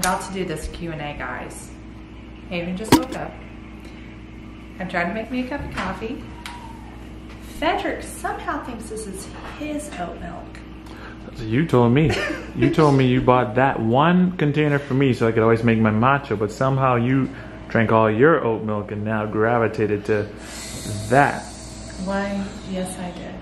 about to do this Q&A, guys. Haven just woke up. I'm trying to make me a cup of coffee. Fedrick somehow thinks this is his oat milk. You told me. You told me you bought that one container for me so I could always make my matcha, but somehow you drank all your oat milk and now gravitated to that. Why, yes I did.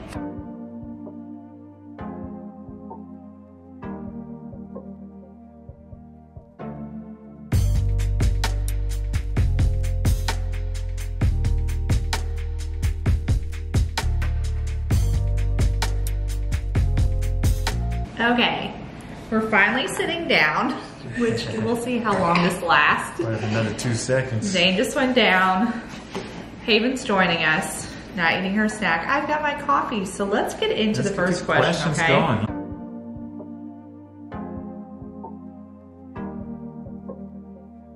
Okay, we're finally sitting down, which we'll see how long this lasts. Another 2 seconds. Zane just went down. Haven's joining us, not eating her snack. I've got my coffee, so let's get into the first question, okay? Going.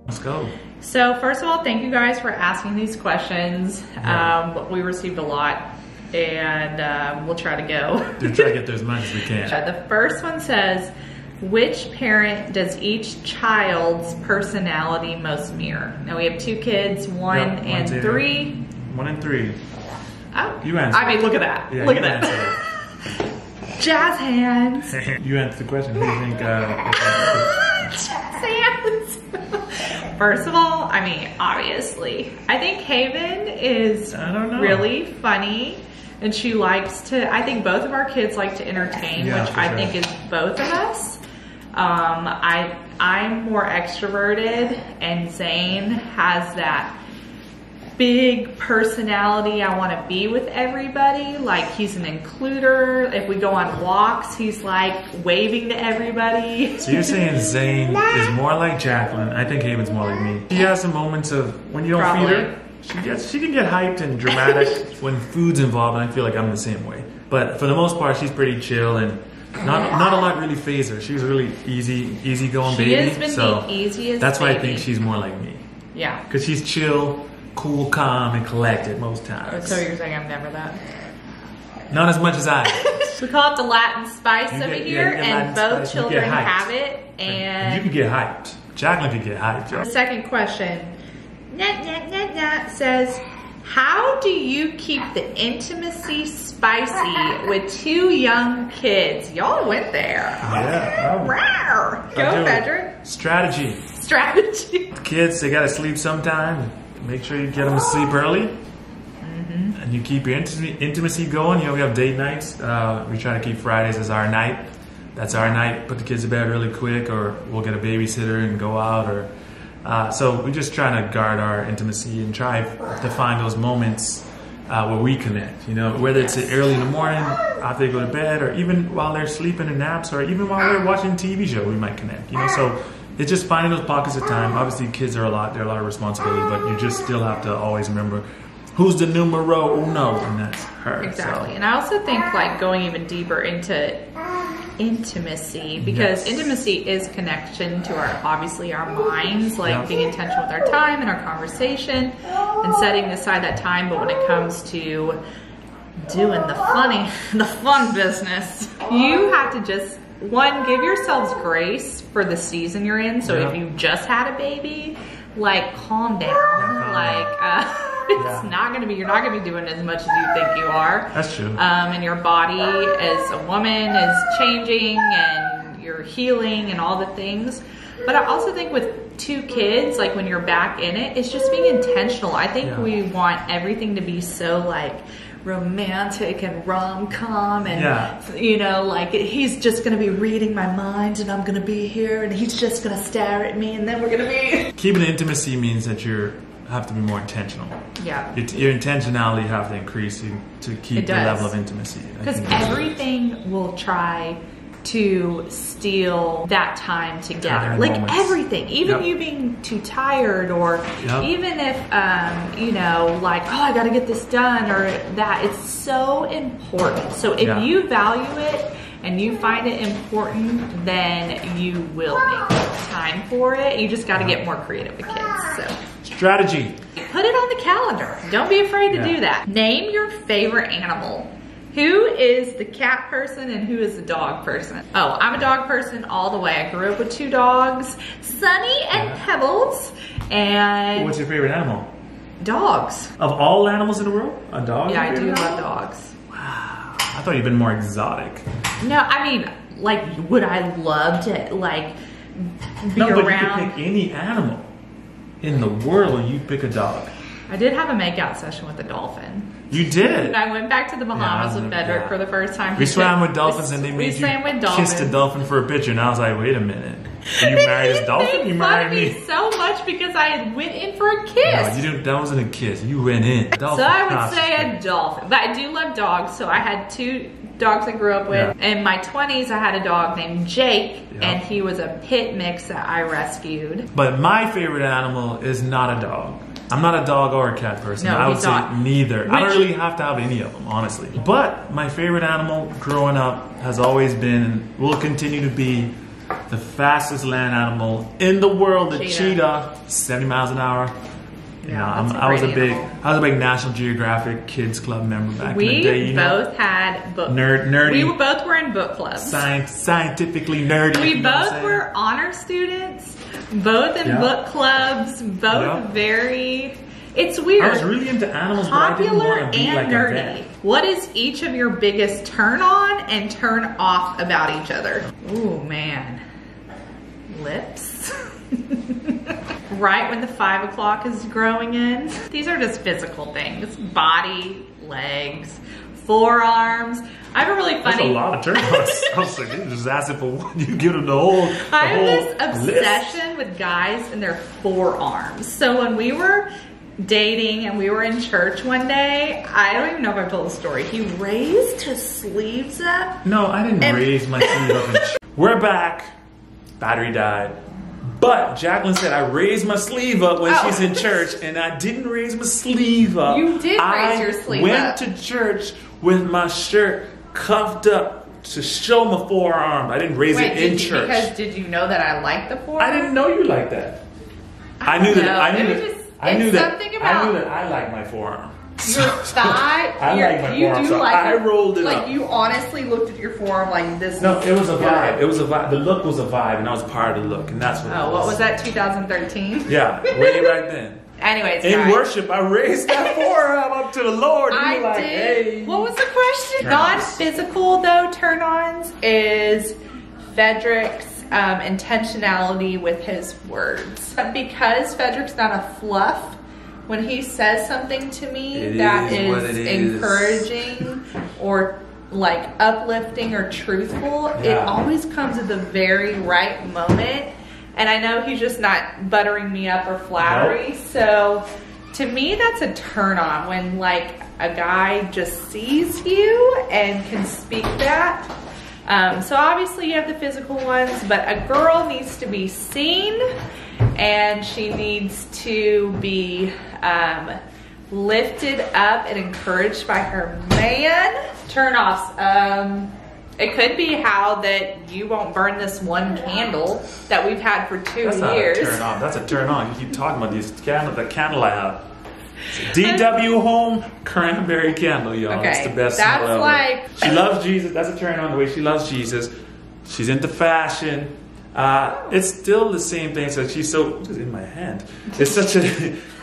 Let's go. So first of all, thank you guys for asking these questions. We received a lot. And we'll try to go. We'll try to get through as much as we can. The first one says, which parent does each child's personality most mirror? Now we have 2 kids, 1 and 3. 1 and 3. Oh, you answer. I mean, look at that. Yeah, look at that. Jazz hands. You answer the question. Who do you think? Jazz hands. First of all, I mean, obviously, I think Haven is really funny. And she likes to, I think both of our kids like to entertain, which I think is both of us. I'm more extroverted, and Zane has that big personality. I want to be with everybody. Like, he's an includer. If we go on walks, he's like waving to everybody. So you're saying Zane is more like Jaclyn. I think Haven's more like me. She has some moments of when you don't feed her. She can get hyped and dramatic when food's involved, and I feel like I'm the same way. But for the most part, she's pretty chill, and not a lot really phases her. She's a really easygoing baby. She has been the easiest. That's why I think she's more like me. Yeah. Because she's chill, cool, calm, and collected most times. So you're saying I'm never that? Not as much as I. We call it the Latin spice over here, and both children have it. And you can get hyped. Jaclyn can get hyped. The second question. Says, how do you keep the intimacy spicy with 2 young kids? Y'all went there. Yeah. Go, Fedrick. Strategy. The kids, they gotta sleep sometime. Make sure you get them to sleep early. And you keep your intimacy going. You know, we have date nights. We try to keep Fridays as our night. That's our night. Put the kids to bed really quick, or we'll get a babysitter and go out, or so we're just trying to guard our intimacy and try to find those moments where we connect, you know, whether it's early in the morning after they go to bed, or even while they're sleeping in naps, or even while they're watching a TV show, we might connect, you know. So it's just finding those pockets of time. Obviously kids are they're a lot of responsibility, but you just still have to always remember who's the numero uno, and that's her. Exactly. So. And I also think like going even deeper into intimacy, because intimacy is connection to our minds, like being intentional with our time and our conversation and setting aside that time. But when it comes to doing the fun business, you have to just give yourselves grace for the season you're in. So if you just had a baby, like calm down, it's not gonna be, you're not gonna be doing as much as you think you are. That's true. And your body as a woman is changing, and you're healing and all the things. But I also think with 2 kids, like when you're back in it, it's just being intentional. I think we want everything to be so like romantic and rom-com, and you know, like he's just gonna be reading my mind, and I'm gonna be here, and he's just gonna stare at me, and then we're gonna be. Keeping intimacy means that you have to be more intentional. Yeah. Your intentionality have to increase to keep the level of intimacy. Because everything will try to steal that time together. Everything, even you being too tired, or even if, you know, like, oh, I gotta get this done, or that, it's so important. So if you value it and you find it important, then you will make time for it. You just gotta get more creative with kids, so. Strategy. Put it on the calendar. Don't be afraid to do that. Name your favorite animal. Who is the cat person and who is the dog person? Oh, I'm a dog person all the way. I grew up with 2 dogs, Sunny and Pebbles. And what's your favorite animal? Dogs. Of all animals in the world, a dog? Yeah, I do love dogs. Wow. I thought you'd been more exotic. No, I mean, like, would I love to, like, be no, but around? you could pick any animal in the world and you pick a dog. I did have a makeout session with a dolphin. You did? And I went back to the Bahamas with Fedrick for the first time. We swam with dolphins and they made you kiss the dolphin for a picture. And I was like, wait a minute. You married this dolphin? You married me? So much because I went in for a kiss. No, you didn't. That wasn't a kiss. You went in. Dolphin, so I would say a dolphin. But I do love dogs. So I had 2 dogs I grew up with. In my 20s, I had a dog named Jake. And he was a pit mix that I rescued. But my favorite animal is not a dog. I'm not a dog or a cat person. No, I would say neither. I don't really have to have any of them, honestly. But my favorite animal growing up has always been and will continue to be the fastest land animal in the world, the cheetah, 70 miles an hour. Yeah, I was a big National Geographic Kids Club member back in the day. We both had book nerdy. We both were in book clubs. Scientifically nerdy. We both were honor students, both in book clubs, both very. It's weird. I was really into animals, but I didn't want to be like nerdy. a vet. What is each of your biggest turn on and turn off about each other? Ooh, man. Lips. Right when the 5 o'clock is growing in. These are just physical things. Body, legs, forearms. I have a really funny... That's a lot of turn-ons. I was like, you just asking for one. You give them the whole I have this obsession with guys and their forearms. So when we were dating and we were in church one day, I don't even know if I've told the story. He raised his sleeves up. No, I didn't raise my sleeve up. We're back. Battery died. But Jaclyn said I raised my sleeve up when she's in church, and I didn't raise my sleeve up. You did raise your sleeve up. I up. went to church with my shirt cuffed up to show my forearm. I didn't raise it in church. Because did you know that I like the forearm? I didn't know you like that. I knew that I like my forearm. Your thigh, I like my forearm, so I rolled it up. Like you honestly looked at your forearm like this. No, it was a vibe. It was a vibe. The look was a vibe, and I was part of the look, and that's what. Oh, what was that? 2013. Yeah, way back then. Anyways, in worship, I raised that forearm up to the Lord. I did. Hey. What was the question? Non-physical though turn-ons is Fedrick's intentionality with his words. Because Fedrick's not a fluff. When he says something to me that is encouraging or like uplifting or truthful, it always comes at the very right moment. And I know he's just not buttering me up or flattery. Nope. So to me, that's a turn on when like a guy just sees you and can speak that. So obviously you have the physical ones, but a girl needs to be seen and she needs to be lifted up and encouraged by her man. Turn-offs. It could be how that you won't burn this one candle that we've had for 2 years. That's not a turn on. That's a turn on. You keep talking about these candles. The candle I have. DW Home Cranberry Candle, y'all. Okay, it's the best that's smell ever. Like she loves Jesus. That's a turn on. The way she loves Jesus. She's into fashion. It's still the same thing. So she's so just in my hand. It's such a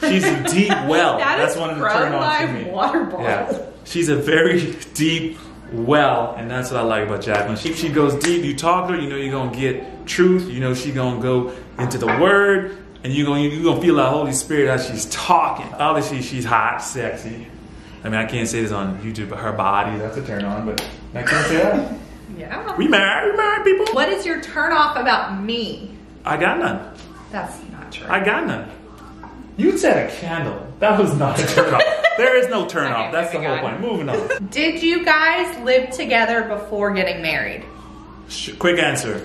she's a deep well. That's one of the turn on for me. Water bottle. Yeah, she's a very deep well, and that's what I like about Jaclyn. She goes deep. You talk to her, you know you're gonna get truth. You know she's gonna go into the Word. And you're gonna feel the Holy Spirit as she's talking. Obviously, she's hot, sexy. I mean, I can't say this on YouTube, but her body, that's a turn on, but I can't say that. Yeah. We married people. What is your turn off about me? I got none. That's not true. I got none. You said a candle. That was not a turn off. There is no turn off. That's the whole point. Moving on. Did you guys live together before getting married? Quick answer.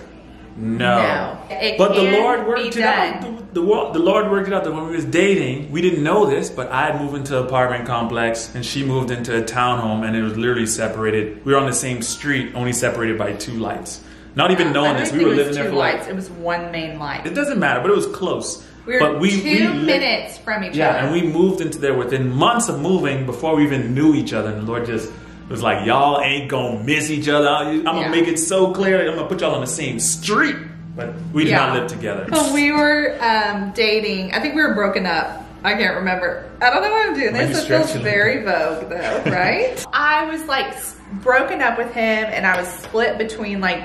No. But the Lord worked it out. The Lord worked it out that when we was dating, we didn't know this, but I had moved into an apartment complex and she moved into a townhome, and it was literally separated. We were on the same street, only separated by 2 lights. Not even knowing this. We were living there for lights. It was one main light. It doesn't matter, but it was close. We were 2 minutes from each other. Yeah, and we moved into there within months of moving before we even knew each other. And the Lord just was like, y'all ain't gonna miss each other. I'm gonna make it so clear. I'm gonna put y'all on the same street. But we did not live together. So we were dating. I think we were broken up. I can't remember. I don't know why I'm doing this. It feels very Vogue though, right? I was like broken up with him, and I was split between like,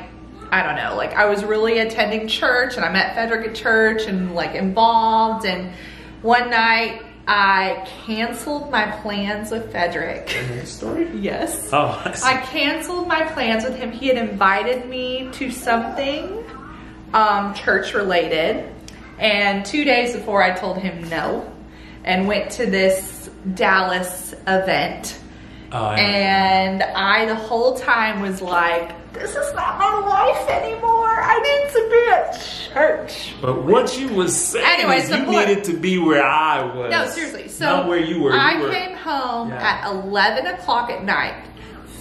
I don't know, like I was really attending church, and I met Fedrick at church and like involved, and one night I canceled my plans with Fedrick. Story? Yes. Oh. I canceled my plans with him. He had invited me to something church related, and 2 days before I told him no and went to this Dallas event. And I the whole time was like, this is not my life anymore. I need to be at church. But what you was saying is you needed to be where I was. No, seriously. So not where you were. I came home at 11 o'clock at night.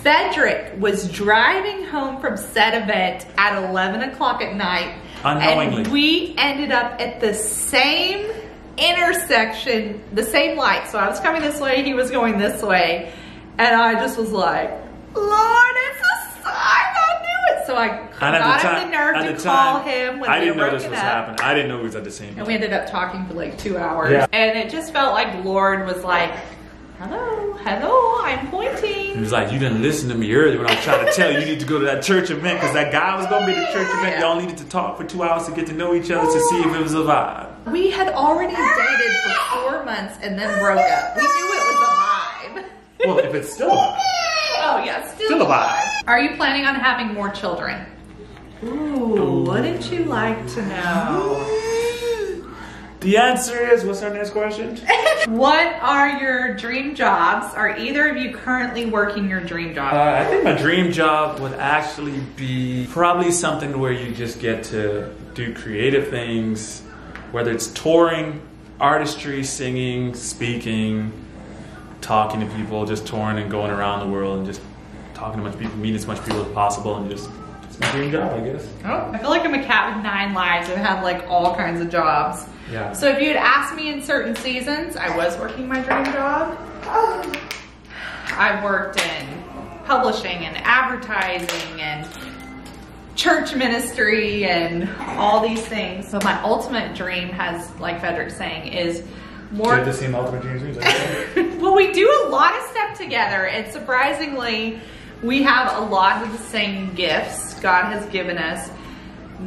Fedrick was driving home from said event at 11 o'clock at night. Unknowingly. And we ended up at the same intersection, the same light. So I was coming this way, he was going this way. And I just was like, Lord, it's a sign, I knew it. So I got up the nerve to call him when they were broken up. I didn't know this was happening. I didn't know we was at the same time. And we ended up talking for like 2 hours. Yeah. And it just felt like Lord was like, hello, I'm pointing. He was like, you didn't listen to me earlier when I was trying to tell you you need to go to that church event because that guy was going to be at the church event. Y'all needed to talk for 2 hours to get to know each other to see if it was a vibe. We had already dated for 4 months and then broke up. We knew it was a vibe. Well, if it's still a vibe. Oh yeah, still a vibe. Are you planning on having more children? Ooh, wouldn't you like to know? The answer is, what's our next question? What are your dream jobs? Are either of you currently working your dream job? I think my dream job would actually be probably something where you just get to do creative things, whether it's touring, artistry, singing, speaking, talking to people, just touring and going around the world and just talking to much people, meeting as much people as possible, and just it's my dream job, I guess. Oh, I feel like I'm a cat with 9 lives. I've had like all kinds of jobs. Yeah. So if you had asked me in certain seasons, I was working my dream job. I've worked in publishing and advertising and church ministry and all these things. So my ultimate dream has, like Fedrick's saying, is more. Did the same ultimate dreams? Well, we do a lot of stuff together, and surprisingly, we have a lot of the same gifts. God has given us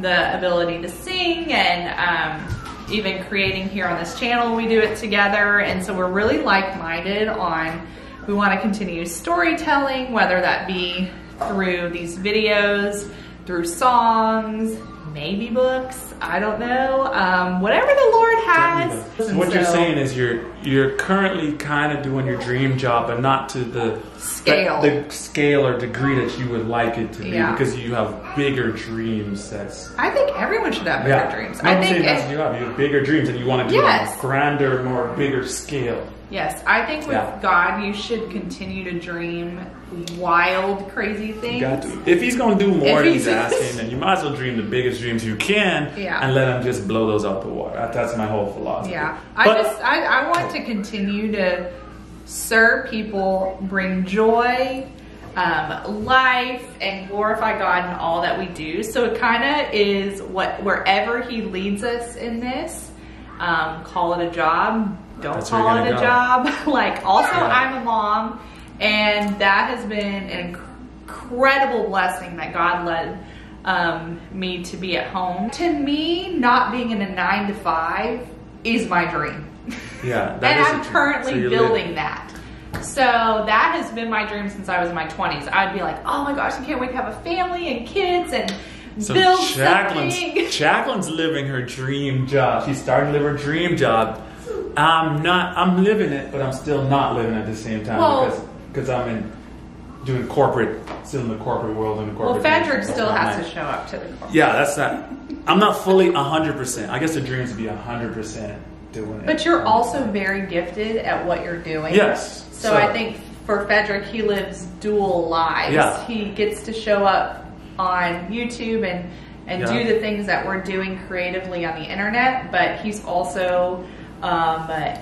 the ability to sing, and even creating here on this channel, we do it together. And so we're really like-minded on, we want to continue storytelling, whether that be through these videos, through songs, maybe books, I don't know. Whatever the Lord has. So what you're saying is you're currently kind of doing your dream job, but not to the scale, the scale or degree that you would like it to be, because you have bigger dreams. I think everyone should have bigger dreams. No, I'm saying that's what you have. You have bigger dreams, and you want to do it on a grander, more bigger scale. Yes, I think with God, you should continue to dream wild, crazy things. You got to. If he's going to do more than he's asking, then you might as well dream the biggest dreams you can and let him just blow those out the water. That's my whole philosophy. Yeah, I want to continue to serve people, bring joy, life, and glorify God in all that we do. So it kind of is wherever he leads us in this, call it a job. Don't call it a job. Like, also, I'm a mom, and that has been an incredible blessing that God led me to be at home. To me, not being in a 9-to-5 is my dream. Yeah, and I'm currently building that. So that has been my dream since I was in my 20s. I'd be like, oh my gosh, I can't wait to have a family and kids and build something. Jaclyn's living her dream job. She's starting to live her dream job. I'm living it, but I'm still not living it at the same time because I'm doing still in the corporate world. Well, Fedrick still has to show up to the corporate. Yeah, that's not. I'm not fully 100%. I guess the dream is to be 100% doing it. But you're also very gifted at what you're doing. Yes. So I think for Fedrick, he lives dual lives. Yeah. He gets to show up on YouTube and do the things that we're doing creatively on the internet, but he's also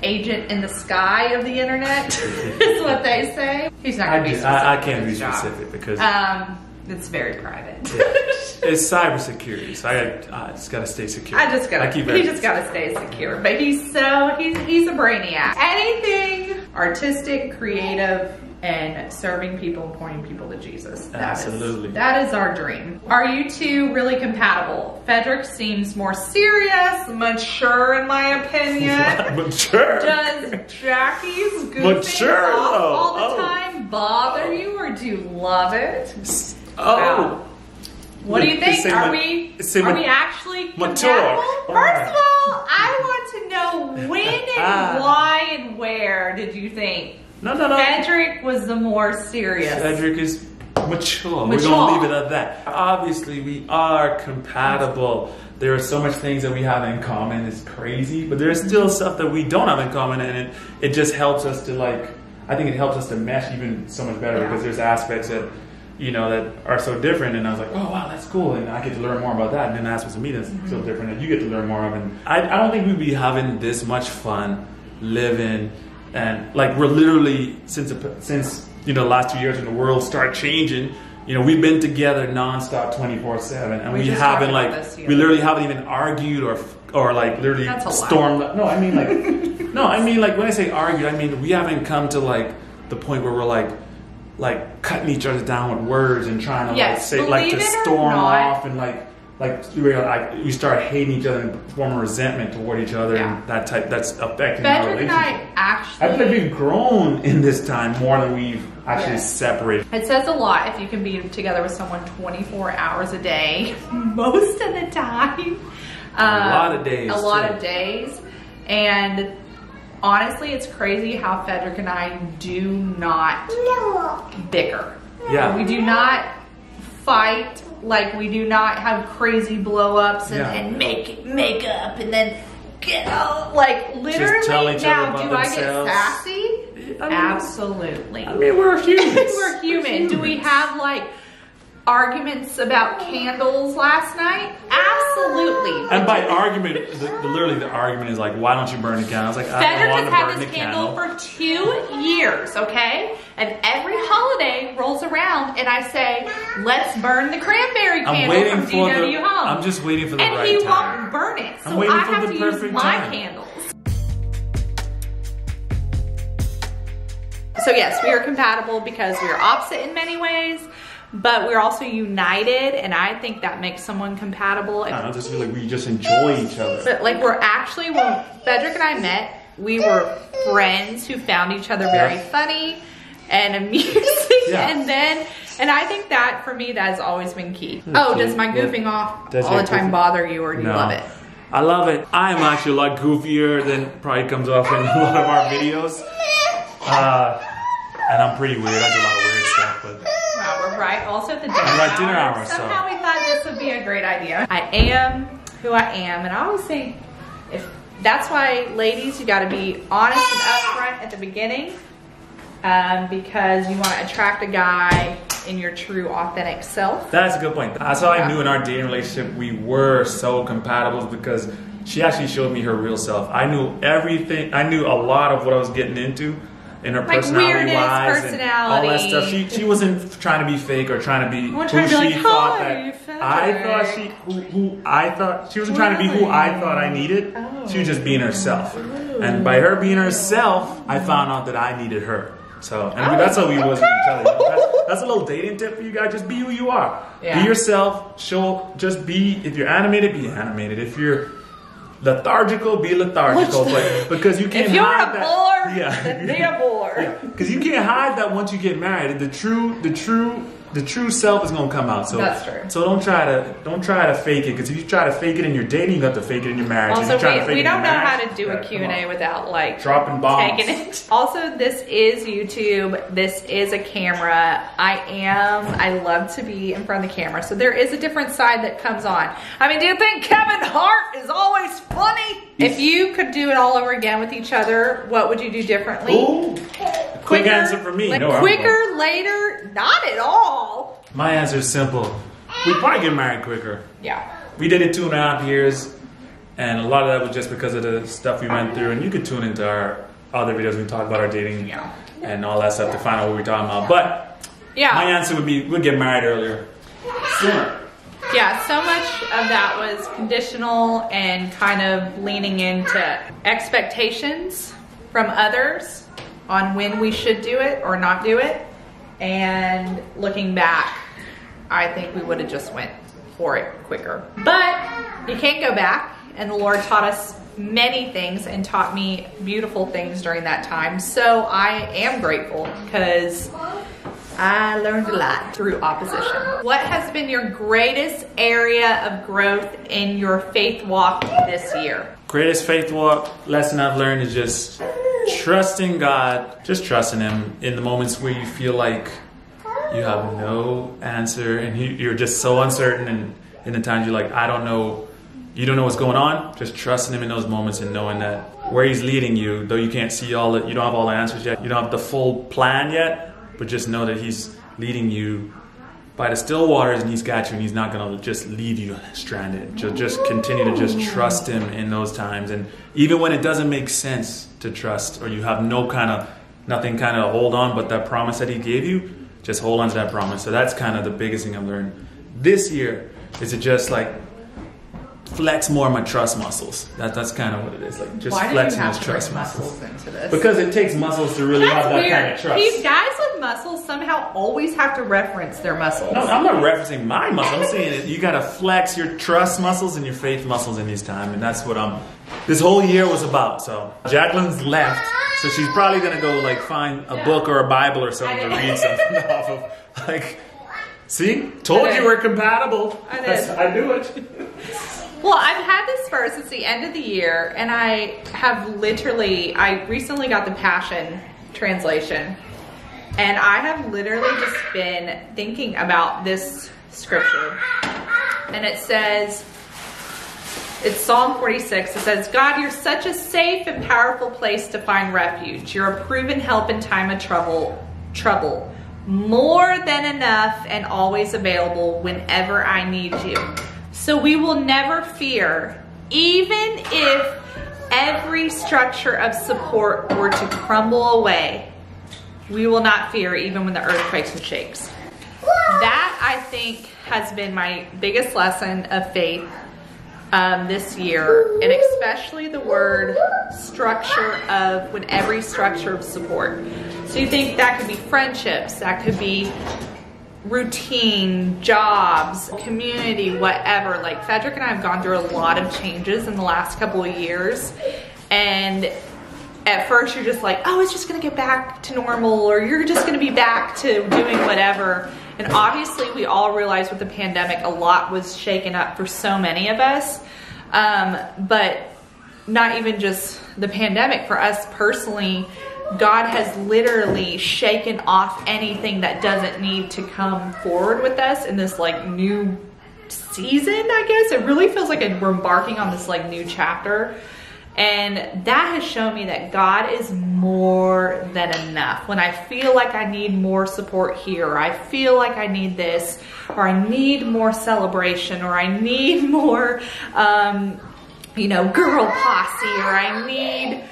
agent in the sky of the internet is what they say. He's not going to be specific. I can't be specific because it's very private. It's cybersecurity, so I just gotta stay secure. He just gotta stay secure. But he's a brainiac. Anything artistic, creative, and serving people and pointing people to Jesus. Absolutely. That is our dream. Are you two really compatible? Fedrick seems more serious, mature in my opinion. Mature? Does Jackie's goofing off all the time bother you, or do you love it? Wow. What do you think? Are we actually compatible? First of all, I want to know when and why and where did you think Fedrick was the more serious? Fedrick is mature. We're going to leave it at that. Obviously, we are compatible. There are so much things that we have in common. It's crazy. But there's still stuff that we don't have in common. And it just helps us to I think it helps us to mesh even so much better because there's aspects that that are so different, and I was like, oh wow, that's cool, and I get to learn more about that, and then aspects of me that's so different that you get to learn more of, and I don't think we'd be having this much fun living, and we're literally since the last 2 years when the world started changing, we've been together nonstop 24/7, and we haven't we literally haven't even argued or literally stormed. No, I mean when I say argued, I mean we haven't come to the point where we're cutting each other down with words and trying to storm off and we start hating each other and forming resentment toward each other and that's affecting our relationship. I feel like we've grown in this time more than we've actually separated. It says a lot if you can be together with someone 24 hours a day, most of the time. A lot of days. A lot of days. And honestly, it's crazy how Fedrick and I do not bicker. Yeah. We do not fight. We do not have crazy blow-ups and make up and then get out. Literally now, do I get sassy? Absolutely. I mean, we're humans. We're human. Do we have arguments about candles last night? Absolutely. And by argument, literally the argument is why don't you burn the candle? I was like, I don't want to burn the candle. Fedrick has had this candle for 2 years, okay? And every holiday rolls around and I say, let's burn the cranberry candle from DW Home. I'm just waiting for the right time. And he won't burn it, so I have to use my candles. So yes, we are compatible because we are opposite in many ways. But we're also united, and I think that makes someone compatible. I just feel like we just enjoy each other. But we're actually, when Fedrick and I met, we were friends who found each other very funny and amusing. And I think that, for me, that has always been key. Does my goofing off all the time bother you, or do you love it? I love it. I am actually a lot goofier than probably comes off in a lot of our videos. And I'm pretty weird. I do a lot of weird stuff, but... Wow, we're right. Also at the dinner hour. Somehow we thought this would be a great idea. I am who I am, and I always think that's why, ladies, you got to be honest and upfront at the beginning, because you want to attract a guy in your true, authentic self. That's a good point. That's how I knew in our dating relationship we were so compatible, because she actually showed me her real self. I knew everything. I knew a lot of what I was getting into. In her personality wise and all that stuff. She wasn't trying to be fake or trying to be who she thought that I thought she wasn't trying to be who I thought I needed. She was just being herself. And by her being herself, I found out that I needed her. So that's how we was with each other. That's a little dating tip for you guys. Just be who you are. Yeah. Be yourself. Just be. If you're animated, be animated. If you're lethargical, be lethargical, because you can't hide that. Then be a bore. Because you can't hide that once you get married. The true self is gonna come out. So that's true. So don't try to fake it, because if you try to fake it in your dating, you have to fake it in your marriage. Also, we don't know how to do a Q&A without dropping bombs. Taking it. Also, this is YouTube. This is a camera. I love to be in front of the camera. So there is a different side that comes on. I mean, do you think Kevin Hart is always funny? If you could do it all over again with each other, what would you do differently? Ooh. Quick answer for me. Quicker, later, not at all. My answer is simple. We'd probably get married quicker. Yeah. We did it 2.5 years. And a lot of that was just because of the stuff we went through. And you could tune into our other videos. We talk about our dating and all that stuff to find out what we're talking about. But my answer would be, we'd get married earlier. Sooner. Yeah, so much of that was conditional and kind of leaning into expectations from others on when we should do it or not do it. And looking back, I think we would have just went for it quicker. But you can't go back, and the Lord taught us many things and taught me beautiful things during that time. So I am grateful because I learned a lot through opposition. What has been your greatest area of growth in your faith walk this year? Greatest faith walk lesson I've learned is just trusting God, just trusting Him in the moments where you feel like you have no answer and you're just so uncertain, and in the times you're like, I don't know, you don't know what's going on. Just trusting Him in those moments and knowing that where He's leading you, though you can't see all it, you don't have all the answers yet, you don't have the full plan yet, but just know that He's leading you by the still waters, and He's got you, and He's not going to just leave you stranded. Just continue to just trust Him in those times. And even when it doesn't make sense to trust, or you have nothing kind of hold on but that promise that He gave you, just hold on to that promise. So that's kind of the biggest thing I've learned this year, is to just like flex more of my trust muscles. That's kind of what it is. Like just flexing those trust muscles into this? Because it takes muscles to really have that kind of trust. These guys with muscles somehow always have to reference their muscles. No, I'm not referencing my muscles. I'm saying that you got to flex your trust muscles and your faith muscles in these times, and that's what this whole year was about. So Jaclyn's left, so she's probably gonna go like find a book or a Bible or something to read something off of. Like, see, told you we're compatible. I knew it. Well, I've had this verse, it's the end of the year, and I recently got the Passion Translation, and I have literally just been thinking about this scripture. And it says, it's Psalm 46, it says, God, you're such a safe and powerful place to find refuge. You're a proven help in time of trouble. More than enough and always available whenever I need you. So we will never fear, even if every structure of support were to crumble away. We will not fear even when the earth quakes and shakes. That, I think, has been my biggest lesson of faith this year, and especially the word structure of when every structure of support. So you think that could be friendships, that could be routine, jobs, community, whatever. Like Fedrick and I have gone through a lot of changes in the last couple of years, and at first you're just like, oh, it's just gonna get back to normal, or you're just gonna be back to doing whatever. And obviously we all realized with the pandemic a lot was shaken up for so many of us, but not even just the pandemic. For us personally, God has literally shaken off anything that doesn't need to come forward with us in this like new season, I guess. It really feels like we're embarking on this like new chapter. And that has shown me that God is more than enough. When I feel like I need more support here, or I feel like I need this, or I need more celebration, or I need more, girl posse, or I need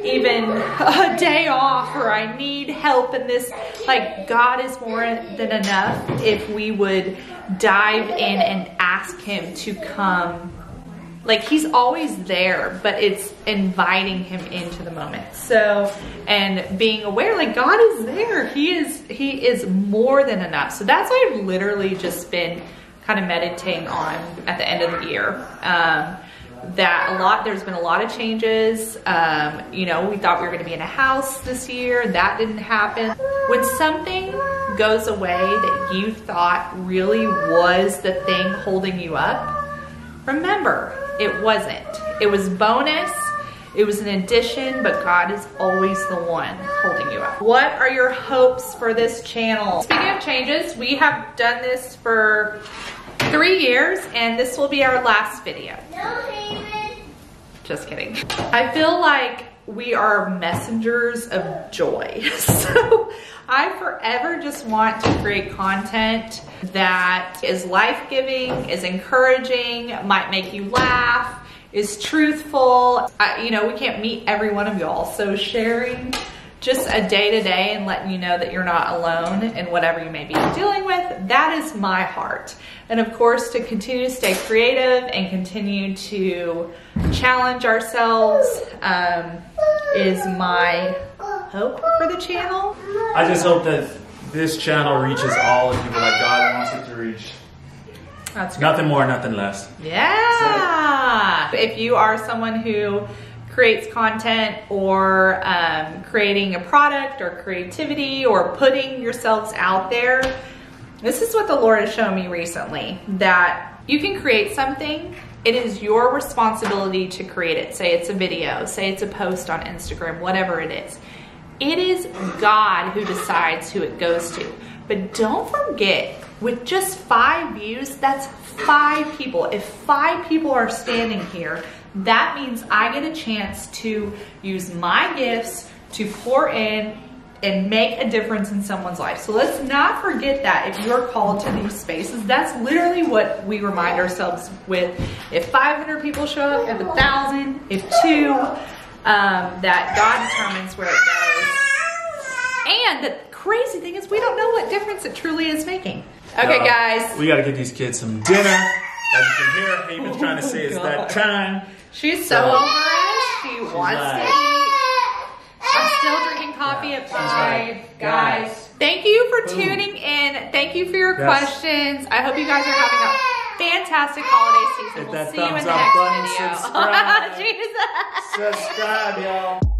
even a day off, or I need help in this. Like, God is more than enough if we would dive in and ask Him to come. Like, He's always there, but it's inviting Him into the moment. So, and being aware, like, God is there. He is more than enough. So that's what I've literally just been kind of meditating on at the end of the year. There's been a lot of changes. We thought we were going to be in a house this year. That didn't happen. When something goes away that you thought really was the thing holding you up, remember, it wasn't. It was bonus. It was an addition, but God is always the one holding you up. What are your hopes for this channel? Speaking of changes, we have done this for 3 years, and this will be our last video. No, David. Just kidding. I feel like we are messengers of joy. So I forever just want to create content that is life-giving, is encouraging, might make you laugh, is truthful. You know, we can't meet every one of y'all. So sharing just a day-to-day and letting you know that you're not alone in whatever you may be dealing with, that is my heart. And of course, to continue to stay creative and continue to challenge ourselves is my hope for the channel. I just hope that this channel reaches all the people that God wants it to reach. That's nothing more, nothing less. Yeah. If you are someone who creates content or creating a product or creativity or putting yourselves out there, this is what the Lord has shown me recently, that you can create something. It is your responsibility to create it. Say it's a video, say it's a post on Instagram, whatever it is. It is God who decides who it goes to. But don't forget, with just 5 views, that's 5 people. If 5 people are standing here, that means I get a chance to use my gifts to pour in and make a difference in someone's life. So let's not forget that if you're called to these spaces, that's literally what we remind ourselves with. If 500 people show up, if 1,000, if 2, that God determines where it goes. And the crazy thing is we don't know what difference it truly is making. Okay, guys. We got to get these kids some dinner. As you can hear, Haven's trying to say it's that time. She's so over it. She wants to eat. I'm still drinking coffee at 5. Guys, thank you for tuning in. Thank you for your questions. I hope you guys are having a fantastic holiday season. We'll see you in the next video. Subscribe, y'all.